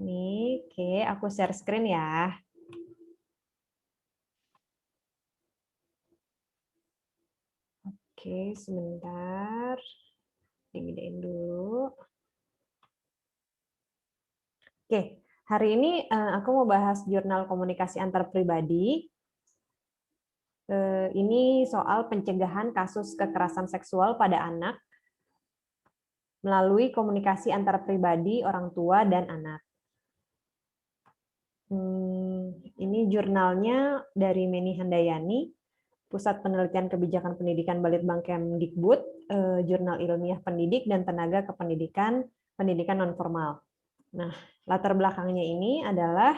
Nih, oke, aku share screen ya. Oke, sebentar. Digedein dulu. Oke, hari ini aku mau bahas jurnal komunikasi antar pribadi. Ini soal pencegahan kasus kekerasan seksual pada anak melalui komunikasi antar pribadi, orang tua, dan anak. Ini jurnalnya dari Meni Handayani, Pusat Penelitian Kebijakan Pendidikan Balitbang Kemdikbud, Jurnal Ilmiah Pendidik dan Tenaga Kependidikan, Pendidikan Nonformal. Nah, latar belakangnya ini adalah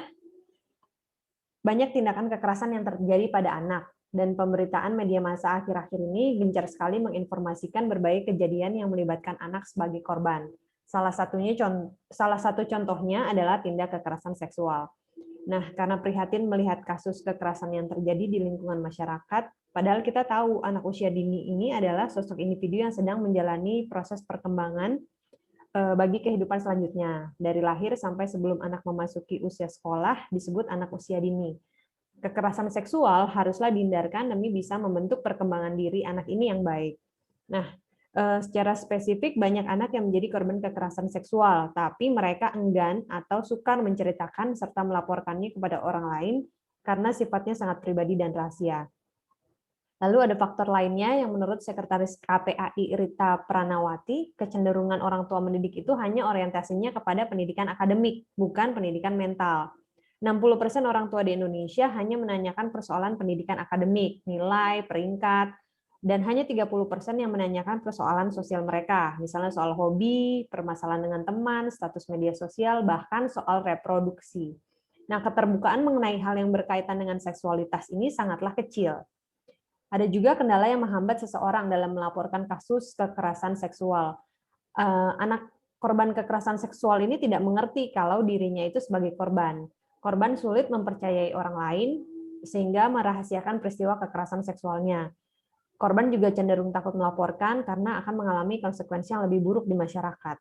banyak tindakan kekerasan yang terjadi pada anak, dan pemberitaan media massa akhir-akhir ini gencar sekali menginformasikan berbagai kejadian yang melibatkan anak sebagai korban. Salah satu contohnya adalah tindak kekerasan seksual. Nah, karena prihatin melihat kasus kekerasan yang terjadi di lingkungan masyarakat, padahal kita tahu anak usia dini ini adalah sosok individu yang sedang menjalani proses perkembangan bagi kehidupan selanjutnya. Dari lahir sampai sebelum anak memasuki usia sekolah disebut anak usia dini. Kekerasan seksual haruslah dihindarkan demi bisa membentuk perkembangan diri anak ini yang baik. Nah, secara spesifik banyak anak yang menjadi korban kekerasan seksual, tapi mereka enggan atau sukar menceritakan serta melaporkannya kepada orang lain karena sifatnya sangat pribadi dan rahasia. Lalu ada faktor lainnya yang menurut Sekretaris KPAI Rita Pranawati, kecenderungan orang tua mendidik itu hanya orientasinya kepada pendidikan akademik, bukan pendidikan mental. 60% orang tua di Indonesia hanya menanyakan persoalan pendidikan akademik, nilai, peringkat, dan hanya 30% yang menanyakan persoalan sosial mereka, misalnya soal hobi, permasalahan dengan teman, status media sosial, bahkan soal reproduksi. Nah, keterbukaan mengenai hal yang berkaitan dengan seksualitas ini sangatlah kecil. Ada juga kendala yang menghambat seseorang dalam melaporkan kasus kekerasan seksual. Anak korban kekerasan seksual ini tidak mengerti kalau dirinya itu sebagai korban. Korban sulit mempercayai orang lain sehingga merahasiakan peristiwa kekerasan seksualnya. Korban juga cenderung takut melaporkan karena akan mengalami konsekuensi yang lebih buruk di masyarakat.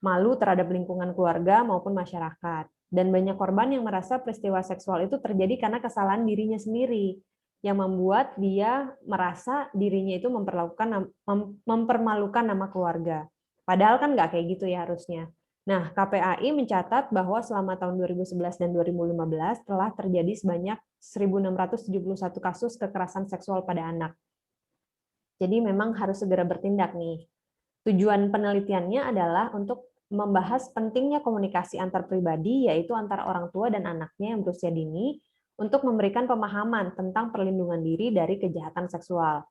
Malu terhadap lingkungan keluarga maupun masyarakat. Dan banyak korban yang merasa peristiwa seksual itu terjadi karena kesalahan dirinya sendiri, yang membuat dia merasa dirinya itu mempermalukan nama keluarga. Padahal kan nggak kayak gitu ya harusnya. Nah, KPAI mencatat bahwa selama tahun 2011 dan 2015 telah terjadi sebanyak 1.671 kasus kekerasan seksual pada anak. Jadi memang harus segera bertindak nih. Tujuan penelitiannya adalah untuk membahas pentingnya komunikasi antar pribadi, yaitu antara orang tua dan anaknya yang berusia dini, untuk memberikan pemahaman tentang perlindungan diri dari kejahatan seksual.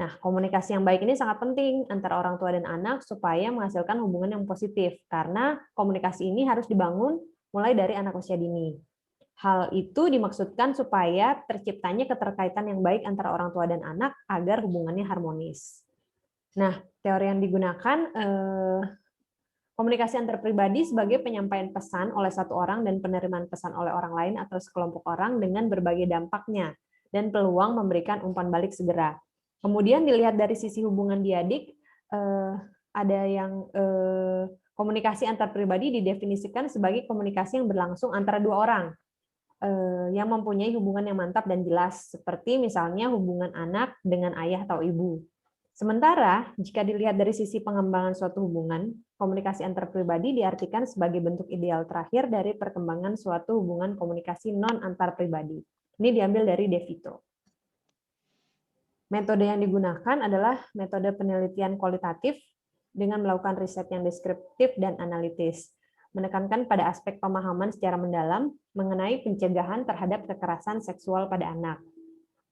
Nah, komunikasi yang baik ini sangat penting antara orang tua dan anak supaya menghasilkan hubungan yang positif, karena komunikasi ini harus dibangun mulai dari anak usia dini. Hal itu dimaksudkan supaya terciptanya keterkaitan yang baik antara orang tua dan anak agar hubungannya harmonis. Nah, teori yang digunakan komunikasi antar pribadi sebagai penyampaian pesan oleh satu orang dan penerimaan pesan oleh orang lain atau sekelompok orang dengan berbagai dampaknya dan peluang memberikan umpan balik segera. Kemudian dilihat dari sisi hubungan diadik, ada yang komunikasi antar pribadi didefinisikan sebagai komunikasi yang berlangsung antara dua orang yang mempunyai hubungan yang mantap dan jelas, seperti misalnya hubungan anak dengan ayah atau ibu. Sementara, jika dilihat dari sisi pengembangan suatu hubungan, komunikasi antar pribadi diartikan sebagai bentuk ideal terakhir dari perkembangan suatu hubungan komunikasi non-antar pribadi. Ini diambil dari De Vito. Metode yang digunakan adalah metode penelitian kualitatif dengan melakukan riset yang deskriptif dan analitis, menekankan pada aspek pemahaman secara mendalam mengenai pencegahan terhadap kekerasan seksual pada anak,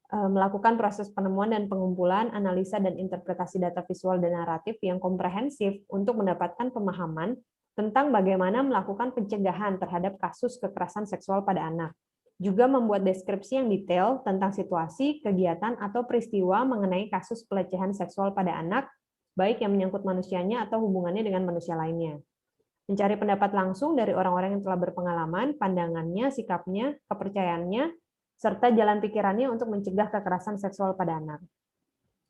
melakukan proses penemuan dan pengumpulan, analisa dan interpretasi data visual dan naratif yang komprehensif untuk mendapatkan pemahaman tentang bagaimana melakukan pencegahan terhadap kasus kekerasan seksual pada anak. Juga membuat deskripsi yang detail tentang situasi, kegiatan, atau peristiwa mengenai kasus pelecehan seksual pada anak, baik yang menyangkut manusianya atau hubungannya dengan manusia lainnya. Mencari pendapat langsung dari orang-orang yang telah berpengalaman, pandangannya, sikapnya, kepercayaannya, serta jalan pikirannya untuk mencegah kekerasan seksual pada anak.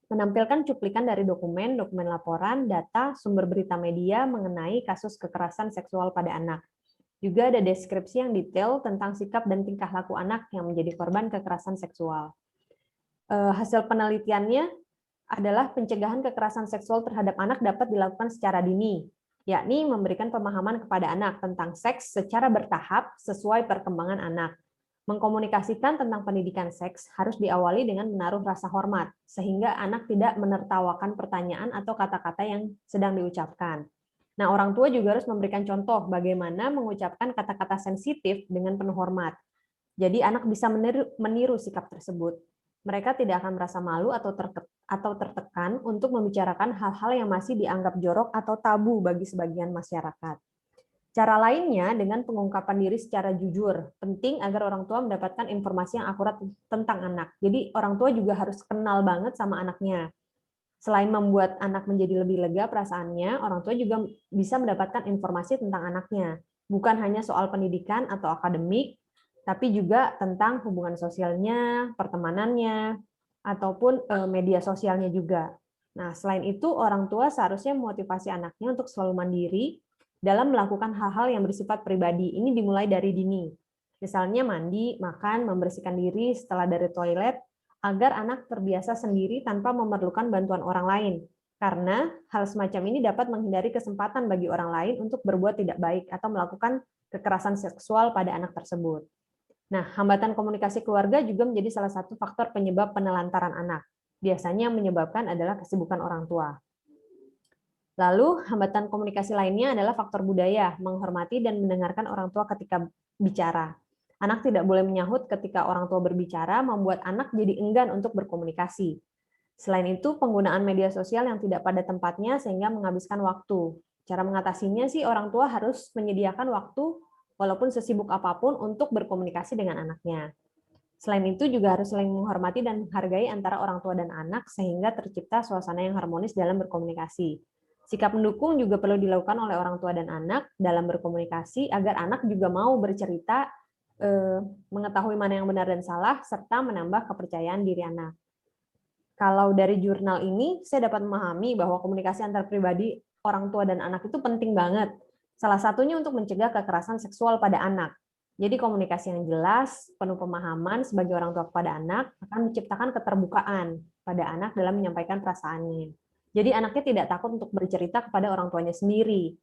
Menampilkan cuplikan dari dokumen laporan, data, sumber berita media mengenai kasus kekerasan seksual pada anak. Juga ada deskripsi yang detail tentang sikap dan tingkah laku anak yang menjadi korban kekerasan seksual. Hasil penelitiannya adalah pencegahan kekerasan seksual terhadap anak dapat dilakukan secara dini, yakni memberikan pemahaman kepada anak tentang seks secara bertahap sesuai perkembangan anak. Mengkomunikasikan tentang pendidikan seks harus diawali dengan menaruh rasa hormat, sehingga anak tidak menertawakan pertanyaan atau kata-kata yang sedang diucapkan. Nah, orang tua juga harus memberikan contoh bagaimana mengucapkan kata-kata sensitif dengan penuh hormat. Jadi anak bisa meniru sikap tersebut. Mereka tidak akan merasa malu atau tertekan untuk membicarakan hal-hal yang masih dianggap jorok atau tabu bagi sebagian masyarakat. Cara lainnya dengan pengungkapan diri secara jujur. Penting agar orang tua mendapatkan informasi yang akurat tentang anak. Jadi orang tua juga harus kenal banget sama anaknya. Selain membuat anak menjadi lebih lega perasaannya, orang tua juga bisa mendapatkan informasi tentang anaknya. Bukan hanya soal pendidikan atau akademik, tapi juga tentang hubungan sosialnya, pertemanannya, ataupun media sosialnya juga. Nah, selain itu, orang tua seharusnya memotivasi anaknya untuk selalu mandiri dalam melakukan hal-hal yang bersifat pribadi. Ini dimulai dari dini. Misalnya mandi, makan, membersihkan diri setelah dari toilet, agar anak terbiasa sendiri tanpa memerlukan bantuan orang lain. Karena hal semacam ini dapat menghindari kesempatan bagi orang lain untuk berbuat tidak baik atau melakukan kekerasan seksual pada anak tersebut. Nah, hambatan komunikasi keluarga juga menjadi salah satu faktor penyebab penelantaran anak. Biasanya yang menyebabkan adalah kesibukan orang tua. Lalu, hambatan komunikasi lainnya adalah faktor budaya, menghormati dan mendengarkan orang tua ketika bicara. Anak tidak boleh menyahut ketika orang tua berbicara, membuat anak jadi enggan untuk berkomunikasi. Selain itu, penggunaan media sosial yang tidak pada tempatnya sehingga menghabiskan waktu. Cara mengatasinya sih orang tua harus menyediakan waktu walaupun sesibuk apapun untuk berkomunikasi dengan anaknya. Selain itu juga harus saling menghormati dan menghargai antara orang tua dan anak sehingga tercipta suasana yang harmonis dalam berkomunikasi. Sikap mendukung juga perlu dilakukan oleh orang tua dan anak dalam berkomunikasi agar anak juga mau bercerita, mengetahui mana yang benar dan salah, serta menambah kepercayaan diri anak. Kalau dari jurnal ini, saya dapat memahami bahwa komunikasi antar pribadi orang tua dan anak itu penting banget. Salah satunya untuk mencegah kekerasan seksual pada anak. Jadi komunikasi yang jelas, penuh pemahaman sebagai orang tua kepada anak akan menciptakan keterbukaan pada anak dalam menyampaikan perasaannya. Jadi anaknya tidak takut untuk bercerita kepada orang tuanya sendiri.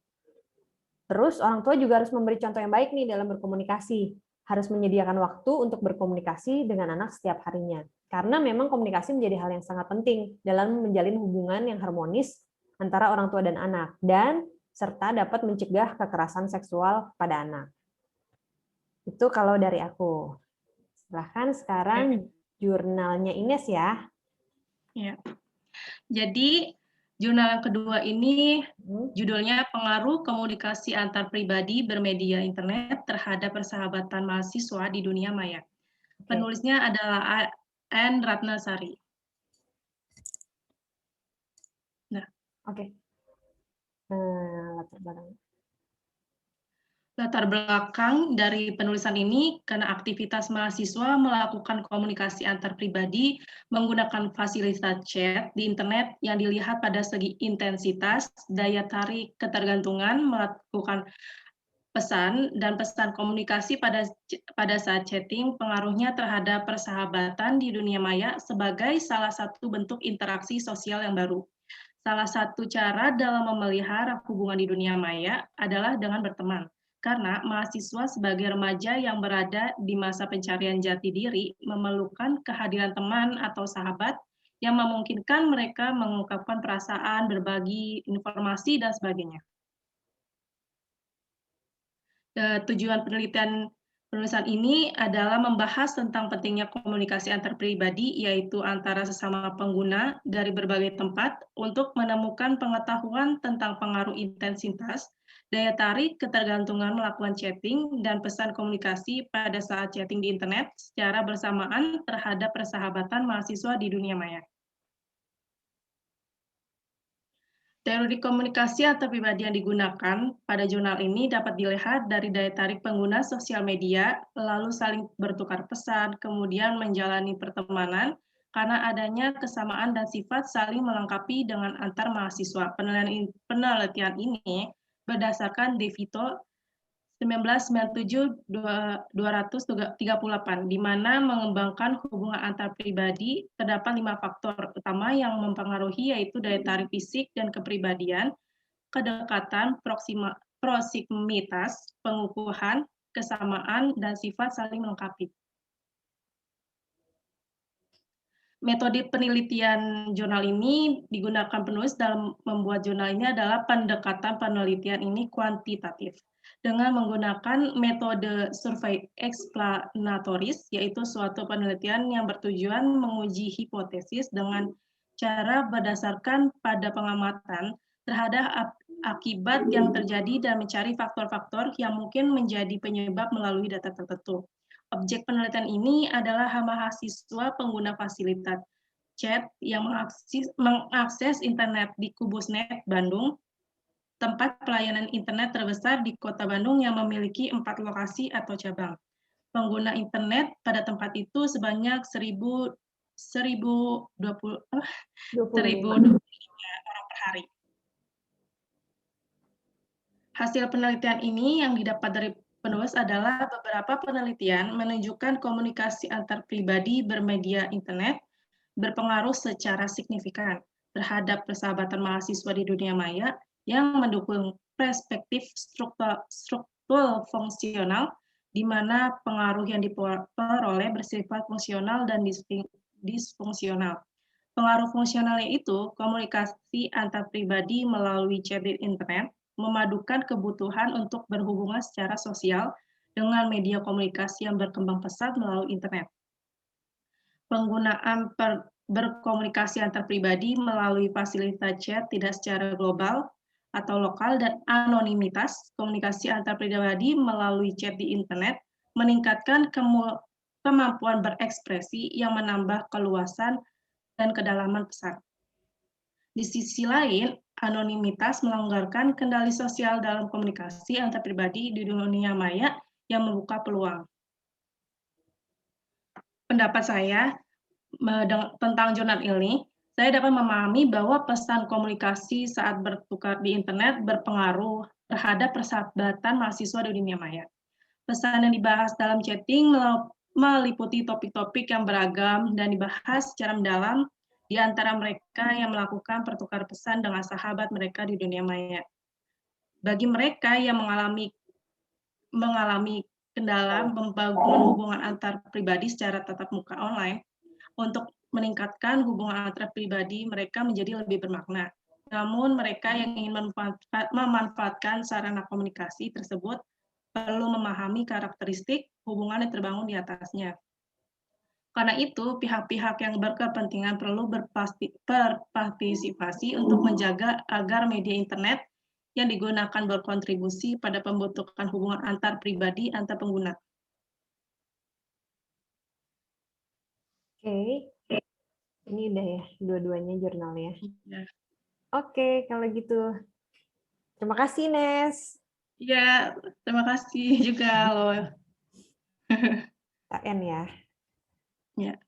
Terus orang tua juga harus memberi contoh yang baik nih dalam berkomunikasi. Harus menyediakan waktu untuk berkomunikasi dengan anak setiap harinya. Karena memang komunikasi menjadi hal yang sangat penting dalam menjalin hubungan yang harmonis antara orang tua dan anak, dan serta dapat mencegah kekerasan seksual pada anak. Itu kalau dari aku. Silahkan sekarang jurnalnya Ines ya. Ya. Jadi jurnal yang kedua ini judulnya Pengaruh Komunikasi Antar Pribadi Bermedia Internet Terhadap Persahabatan Mahasiswa di Dunia Maya. Penulisnya adalah Anne Ratnasari. Nah, latar belakang dari penulisan ini karena aktivitas mahasiswa melakukan komunikasi antar pribadi menggunakan fasilitas chat di internet yang dilihat pada segi intensitas, daya tarik, ketergantungan, melakukan pesan dan pesan komunikasi pada saat chatting, pengaruhnya terhadap persahabatan di dunia maya sebagai salah satu bentuk interaksi sosial yang baru. Salah satu cara dalam memelihara hubungan di dunia maya adalah dengan berteman. Karena mahasiswa sebagai remaja yang berada di masa pencarian jati diri memerlukan kehadiran teman atau sahabat yang memungkinkan mereka mengungkapkan perasaan, berbagi informasi, dan sebagainya. Tujuan penelitian penulisan ini adalah membahas tentang pentingnya komunikasi antar pribadi, yaitu antara sesama pengguna dari berbagai tempat untuk menemukan pengetahuan tentang pengaruh intensitas, daya tarik, ketergantungan melakukan chatting, dan pesan komunikasi pada saat chatting di internet secara bersamaan terhadap persahabatan mahasiswa di dunia maya. Teori komunikasi atau pribadi yang digunakan pada jurnal ini dapat dilihat dari daya tarik pengguna sosial media, lalu saling bertukar pesan, kemudian menjalani pertemanan, karena adanya kesamaan dan sifat saling melengkapi dengan antar mahasiswa. Penelitian ini berdasarkan DeVito 1997-238, di mana mengembangkan hubungan antar pribadi terdapat 5 faktor utama yang mempengaruhi, yaitu daya tarik fisik dan kepribadian, kedekatan, proximitas, pengukuhan, kesamaan, dan sifat saling melengkapi. Metode penelitian jurnal ini digunakan penulis dalam membuat jurnal ini adalah pendekatan penelitian ini kuantitatif dengan menggunakan metode survei explanatoris, yaitu suatu penelitian yang bertujuan menguji hipotesis dengan cara berdasarkan pada pengamatan terhadap akibat yang terjadi dan mencari faktor-faktor yang mungkin menjadi penyebab melalui data tertentu. Objek penelitian ini adalah mahasiswa pengguna fasilitas chat yang mengakses internet di Kubusnet Bandung, tempat pelayanan internet terbesar di Kota Bandung yang memiliki 4 lokasi atau cabang. Pengguna internet pada tempat itu sebanyak 1.025 orang per hari. Hasil penelitian ini yang didapat dari penulis adalah beberapa penelitian menunjukkan komunikasi antar pribadi bermedia internet berpengaruh secara signifikan terhadap persahabatan mahasiswa di dunia maya yang mendukung perspektif struktural fungsional, di mana pengaruh yang diperoleh bersifat fungsional dan disfungsional. Pengaruh fungsionalnya itu komunikasi antar pribadi melalui chat di internet, memadukan kebutuhan untuk berhubungan secara sosial dengan media komunikasi yang berkembang pesat melalui internet. Penggunaan berkomunikasi antar pribadi melalui fasilitas chat tidak secara global atau lokal dan anonimitas komunikasi antar pribadi melalui chat di internet meningkatkan kemampuan berekspresi yang menambah keluasan dan kedalaman pesan. Di sisi lain, anonimitas melonggarkan kendali sosial dalam komunikasi antar pribadi di dunia maya yang membuka peluang. Pendapat saya tentang jurnal ini, saya dapat memahami bahwa pesan komunikasi saat bertukar di internet berpengaruh terhadap persahabatan mahasiswa di dunia maya. Pesan yang dibahas dalam chatting meliputi topik-topik yang beragam dan dibahas secara mendalam di antara mereka yang melakukan pertukar pesan dengan sahabat mereka di dunia maya. Bagi mereka yang mengalami kendala membangun hubungan antar pribadi secara tatap muka online, untuk meningkatkan hubungan antar pribadi mereka menjadi lebih bermakna. Namun mereka yang ingin memanfaatkan sarana komunikasi tersebut perlu memahami karakteristik hubungan yang terbangun di atasnya. Karena itu, pihak-pihak yang berkepentingan perlu berpartisipasi untuk menjaga agar media internet yang digunakan berkontribusi pada pembentukan hubungan antar pribadi antar pengguna. Oke, ini udah ya, dua-duanya jurnalnya. Ya. Oke, kalau gitu. Terima kasih, Nes. Ya, terima kasih juga loh. KN ya. Ya.